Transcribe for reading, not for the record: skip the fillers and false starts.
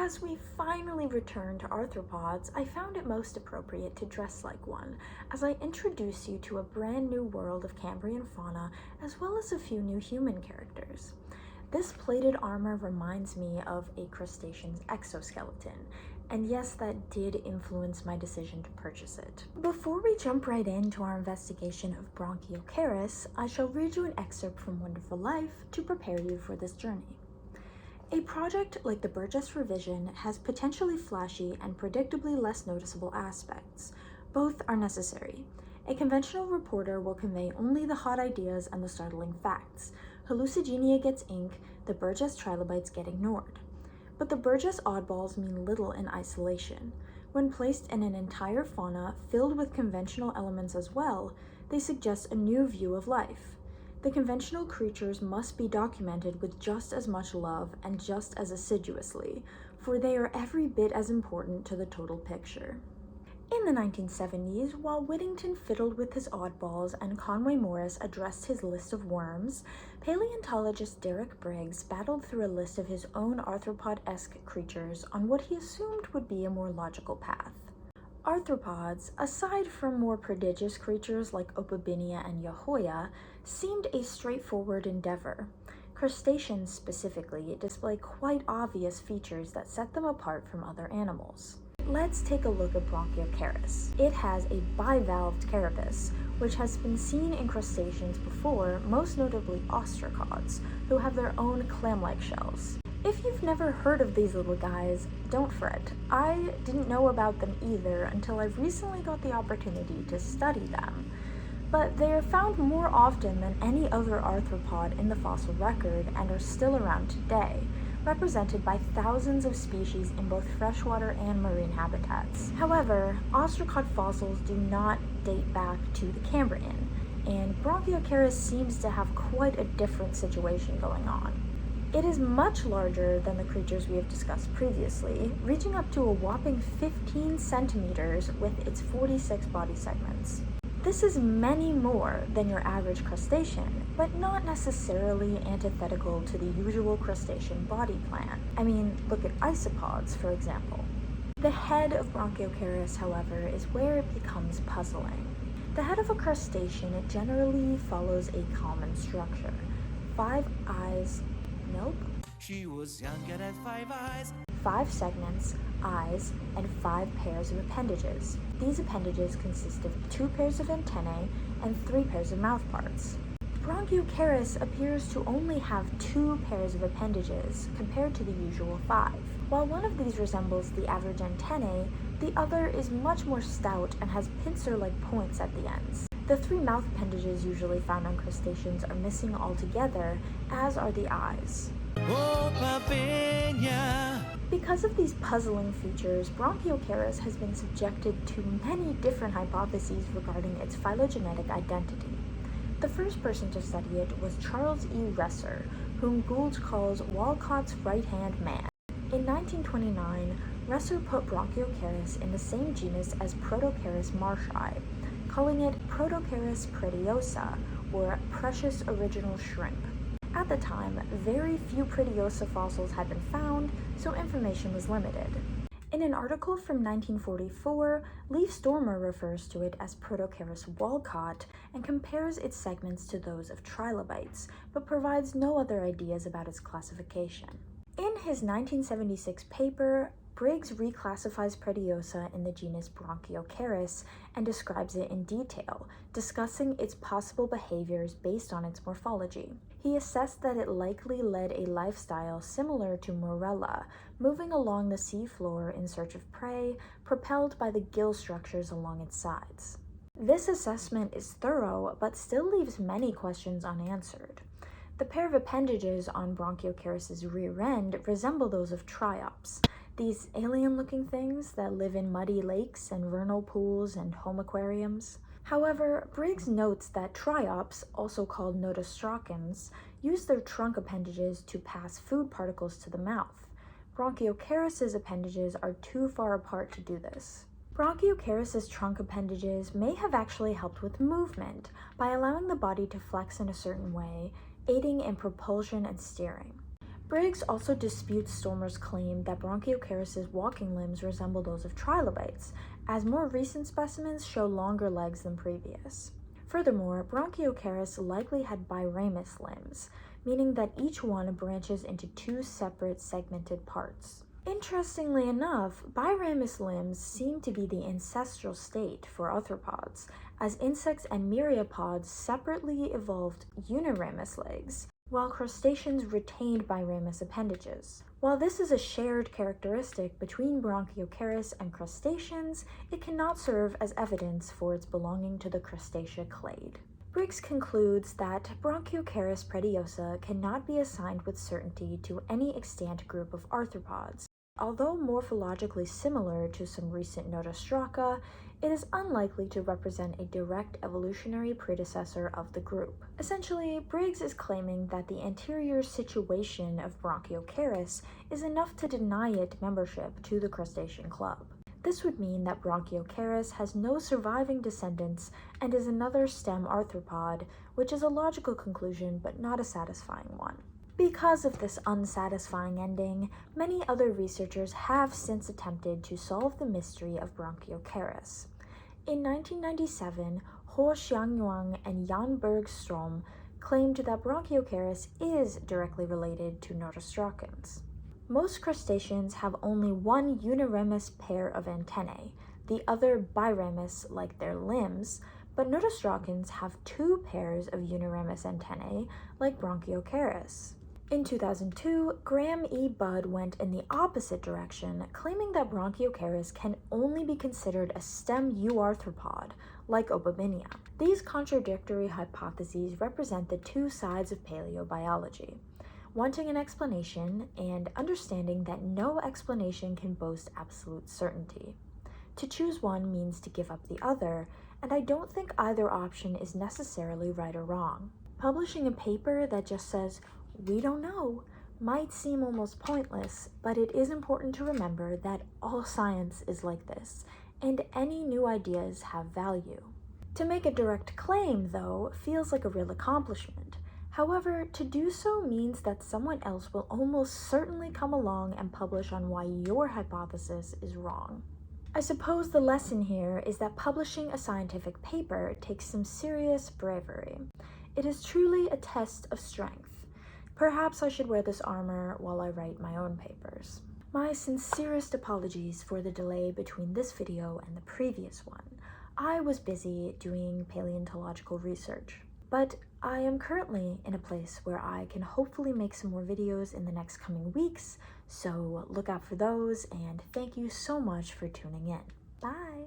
As we finally return to arthropods, I found it most appropriate to dress like one, as I introduce you to a brand new world of Cambrian fauna, as well as a few new human characters. This plated armor reminds me of a crustacean's exoskeleton, and yes, that did influence my decision to purchase it. Before we jump right into our investigation of Branchiocaris, I shall read you an excerpt from Wonderful Life to prepare you for this journey. A project like the Burgess revision has potentially flashy and predictably less noticeable aspects. Both are necessary. A conventional reporter will convey only the hot ideas and the startling facts. Hallucigenia gets ink, the Burgess trilobites get ignored. But the Burgess oddballs mean little in isolation. When placed in an entire fauna filled with conventional elements as well, they suggest a new view of life. The conventional creatures must be documented with just as much love and just as assiduously, for they are every bit as important to the total picture. In the 1970s, while Whittington fiddled with his oddballs and Conway Morris addressed his list of worms, paleontologist Derek Briggs battled through a list of his own arthropod-esque creatures on what he assumed would be a more logical path. Arthropods, aside from more prodigious creatures like Opabinia and Yahoya, seemed a straightforward endeavor. Crustaceans specifically display quite obvious features that set them apart from other animals. Let's take a look at Branchiocaris. It has a bivalved carapace, which has been seen in crustaceans before, most notably ostracods, who have their own clam-like shells. If you've never heard of these little guys, don't fret. I didn't know about them either until I've recently got the opportunity to study them. But they are found more often than any other arthropod in the fossil record and are still around today, represented by thousands of species in both freshwater and marine habitats. However, ostracod fossils do not date back to the Cambrian, and Branchiocaris seems to have quite a different situation going on. It is much larger than the creatures we have discussed previously, reaching up to a whopping 15 centimeters with its 46 body segments. This is many more than your average crustacean, but not necessarily antithetical to the usual crustacean body plan. I mean, look at isopods, for example. The head of Branchiocaris, however, is where it becomes puzzling. The head of a crustacean generally follows a common structure. 5 eyes. Nope. She was young and had 5 eyes. 5 segments, eyes, and 5 pairs of appendages. These appendages consist of 2 pairs of antennae and 3 pairs of mouthparts. Branchiocaris appears to only have 2 pairs of appendages compared to the usual 5. While one of these resembles the average antennae, the other is much more stout and has pincer-like points at the ends. The 3 mouth appendages usually found on crustaceans are missing altogether, as are the eyes. Because of these puzzling features, Branchiocaris has been subjected to many different hypotheses regarding its phylogenetic identity. The first person to study it was Charles E. Resser, whom Gould calls Walcott's right-hand man. In 1929, Resser put Branchiocaris in the same genus as Protocaris marshi, calling it Protocaris pretiosa, or precious original shrimp. At the time, very few pretiosa fossils had been found, so information was limited. In an article from 1944, Leif Stormer refers to it as Protocaris Walcott and compares its segments to those of trilobites, but provides no other ideas about its classification. In his 1976 paper, Briggs reclassifies Pretiosa in the genus Branchiocaris and describes it in detail, discussing its possible behaviors based on its morphology. He assessed that it likely led a lifestyle similar to Morella, moving along the seafloor in search of prey, propelled by the gill structures along its sides. This assessment is thorough, but still leaves many questions unanswered. The pair of appendages on Branchiocaris' rear end resemble those of triops, these alien-looking things that live in muddy lakes and vernal pools and home aquariums. However, Briggs notes that triops, also called notostracans, use their trunk appendages to pass food particles to the mouth. Branchiocaris' appendages are too far apart to do this. Branchiocaris' trunk appendages may have actually helped with movement by allowing the body to flex in a certain way, aiding in propulsion and steering. Briggs also disputes Stormer's claim that Branchiocaris' walking limbs resemble those of trilobites, as more recent specimens show longer legs than previous. Furthermore, Branchiocaris likely had biramous limbs, meaning that each one branches into two separate segmented parts. Interestingly enough, biramous limbs seem to be the ancestral state for arthropods, as insects and myriapods separately evolved uniramous legs, while crustaceans retained biramous appendages. While this is a shared characteristic between Branchiocaris and crustaceans, it cannot serve as evidence for its belonging to the Crustacea clade. Briggs concludes that Branchiocaris pretiosa cannot be assigned with certainty to any extant group of arthropods. Although morphologically similar to some recent Notostraca, it is unlikely to represent a direct evolutionary predecessor of the group. Essentially, Briggs is claiming that the anterior situation of Branchiocaris is enough to deny it membership to the crustacean club. This would mean that Branchiocaris has no surviving descendants and is another stem arthropod, which is a logical conclusion but not a satisfying one. Because of this unsatisfying ending, many other researchers have since attempted to solve the mystery of Branchiocaris. In 1997, Ho Xiangyuan and Jan Bergström claimed that Branchiocaris is directly related to Notostracans. Most crustaceans have only one uniramous pair of antennae, the other biramous like their limbs, but Notostracans have two pairs of uniramous antennae like Branchiocaris. In 2002, Graham E. Budd went in the opposite direction, claiming that Branchiocaris can only be considered a stem euarthropod, like Obobinia. These contradictory hypotheses represent the two sides of paleobiology, wanting an explanation and understanding that no explanation can boast absolute certainty. To choose one means to give up the other, and I don't think either option is necessarily right or wrong. Publishing a paper that just says, "We don't know," might seem almost pointless, but it is important to remember that all science is like this, and any new ideas have value. To make a direct claim, though, feels like a real accomplishment. However, to do so means that someone else will almost certainly come along and publish on why your hypothesis is wrong. I suppose the lesson here is that publishing a scientific paper takes some serious bravery. It is truly a test of strength. Perhaps I should wear this armor while I write my own papers. My sincerest apologies for the delay between this video and the previous one. I was busy doing paleontological research, but I am currently in a place where I can hopefully make some more videos in the next coming weeks, so look out for those, and thank you so much for tuning in. Bye!